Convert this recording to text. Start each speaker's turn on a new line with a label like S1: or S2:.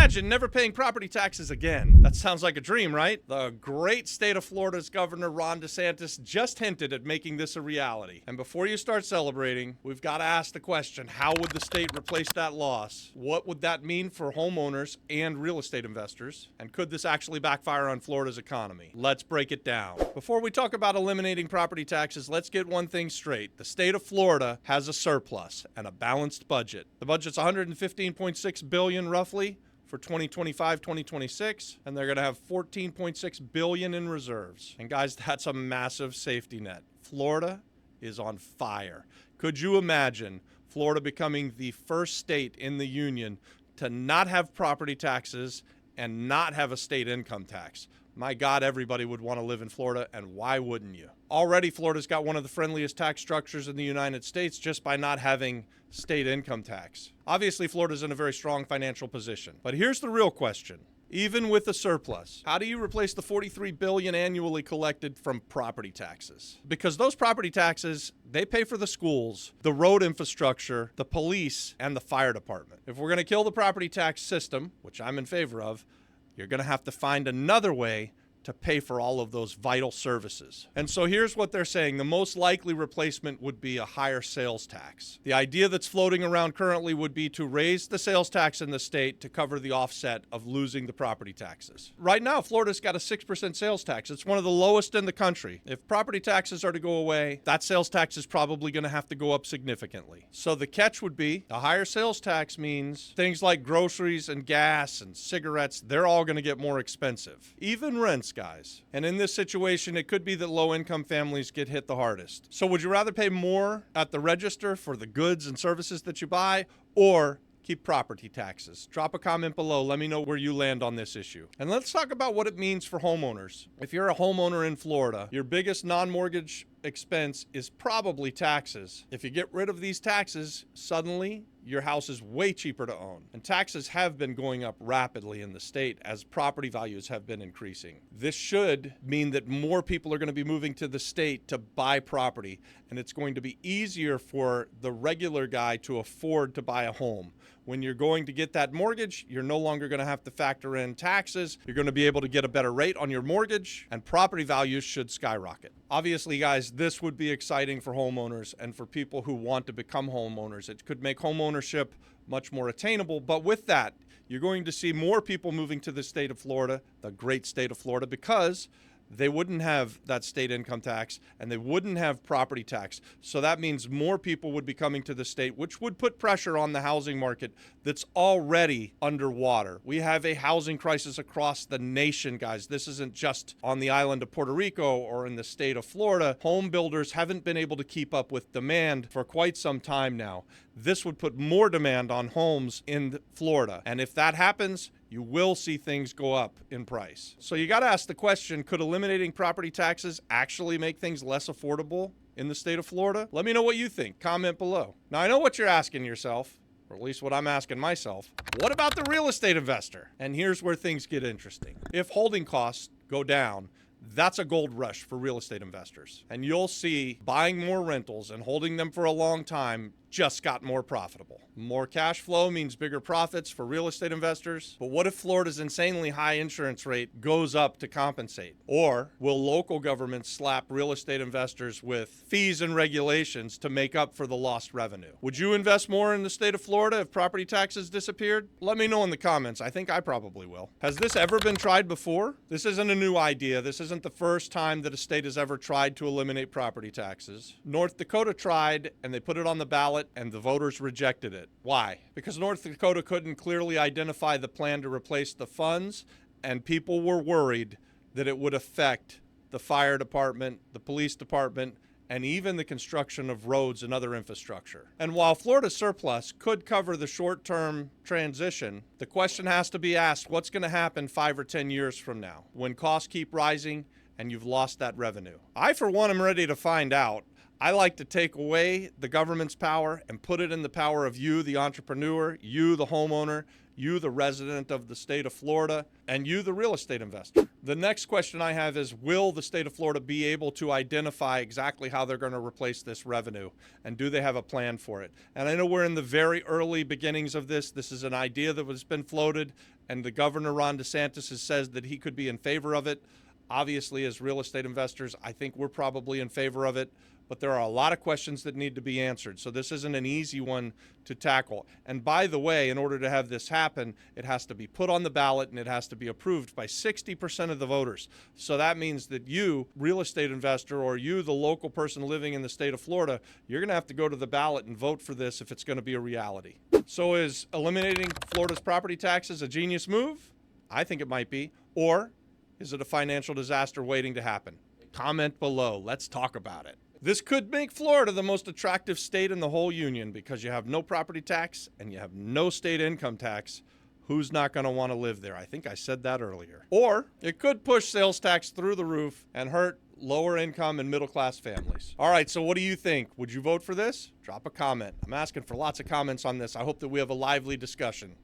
S1: imagine never paying property taxes again? That sounds like a dream, right? The great state of Florida's Governor Ron DeSantis just hinted at making this a reality. And before you start celebrating, we've got to ask the question, how would the state replace that loss? What would that mean for homeowners and real estate investors? And could this actually backfire on Florida's economy? Let's break it down. Before we talk about eliminating property taxes, let's get one thing straight. The state of Florida has a surplus and a balanced budget. The budget's $115.6 billion roughly for 2025-2026, and they're going to have $14.6 billion in reserves. And guys, that's a massive safety net. Florida is on fire. Could you imagine Florida becoming the first state in the union to not have property taxes and not have a state income tax? My God, everybody would want to live in Florida, and why wouldn't you? Already, Florida's got one of the friendliest tax structures in the United States just by not having state income tax. Obviously, Florida's in a very strong financial position. But here's the real question. Even with a surplus, how do you replace the $43 billion annually collected from property taxes? Because those property taxes, they pay for the schools, the road infrastructure, the police, and the fire department. If we're going to kill the property tax system, which I'm in favor of, you're going to have to find another way to pay for all of those vital services. And so here's what they're saying. The most likely replacement would be a higher sales tax. The idea that's floating around currently would be to raise the sales tax in the state to cover the offset of losing the property taxes. Right now, Florida's got a 6% sales tax. It's one of the lowest in the country. If property taxes are to go away, that sales tax is probably going to have to go up significantly. So the catch would be a higher sales tax means things like groceries and gas and cigarettes, they're all going to get more expensive. Even rents, guys. And in this situation, it could be that low-income families get hit the hardest. So would you rather pay more at the register for the goods and services that you buy, or keep property taxes? Drop a comment below. Let me know where you land on this issue. And let's talk about what it means for homeowners. If you're a homeowner in Florida, your biggest non-mortgage expense is probably taxes. If you get rid of these taxes, suddenly your house is way cheaper to own. And taxes have been going up rapidly in the state as property values have been increasing. This should mean that more people are going to be moving to the state to buy property, and it's going to be easier for the regular guy to afford to buy a home. When you're going to get that mortgage, you're no longer going to have to factor in taxes. You're going to be able to get a better rate on your mortgage, and property values should skyrocket. Obviously, guys, this would be exciting for homeowners and for people who want to become homeowners. It could make homeownership much more attainable, but with that, you're going to see more people moving to the state of Florida, the great state of Florida, because they wouldn't have that state income tax and they wouldn't have property tax. So that means more people would be coming to the state, which would put pressure on the housing market that's already underwater. We have a housing crisis across the nation, guys. This isn't just on the island of Puerto Rico or in the state of Florida. Home builders haven't been able to keep up with demand for quite some time now. This would put more demand on homes in Florida. And if that happens, you will see things go up in price. So you got to ask the question, could eliminating property taxes actually make things less affordable in the state of Florida? Let me know what you think. Comment below. Now, I know what you're asking yourself, or at least what I'm asking myself. What about the real estate investor? And here's where things get interesting. If holding costs go down, that's a gold rush for real estate investors. And you'll see buying more rentals and holding them for a long time just got more profitable. More cash flow means bigger profits for real estate investors. But what if Florida's insanely high insurance rate goes up to compensate? Or will local governments slap real estate investors with fees and regulations to make up for the lost revenue? Would you invest more in the state of Florida if property taxes disappeared? Let me know in the comments. I think I probably will. Has this ever been tried before? This isn't a new idea. This isn't the first time that a state has ever tried to eliminate property taxes. North Dakota tried, and they put it on the ballot, and the voters rejected it. Why? Because North Dakota couldn't clearly identify the plan to replace the funds, and people were worried that it would affect the fire department, the police department, and even the construction of roads and other infrastructure. And while Florida's surplus could cover the short-term transition, the question has to be asked, what's going to happen 5 or 10 years from now when costs keep rising and you've lost that revenue? I, for one, am ready to find out. I like to take away the government's power and put it in the power of you, the entrepreneur, you, the homeowner, you, the resident of the state of Florida, and you, the real estate investor. The next question I have is, will the state of Florida be able to identify exactly how they're going to replace this revenue? And do they have a plan for it? And I know we're in the very early beginnings of this. This is an idea that has been floated, and the governor, Ron DeSantis, has said that he could be in favor of it. Obviously, as real estate investors, I think we're probably in favor of it. But there are a lot of questions that need to be answered. So this isn't an easy one to tackle. And by the way, in order to have this happen, it has to be put on the ballot and it has to be approved by 60% of the voters. So that means that you, real estate investor, or you, the local person living in the state of Florida, you're going to have to go to the ballot and vote for this if it's going to be a reality. So is eliminating Florida's property taxes a genius move? I think it might be. Or is it a financial disaster waiting to happen? Comment below. Let's talk about it. This could make Florida the most attractive state in the whole union because you have no property tax and you have no state income tax. Who's not going to want to live there? I think I said that earlier. Or it could push sales tax through the roof and hurt lower income and middle class families. All right, so what do you think? Would you vote for this? Drop a comment. I'm asking for lots of comments on this. I hope that we have a lively discussion.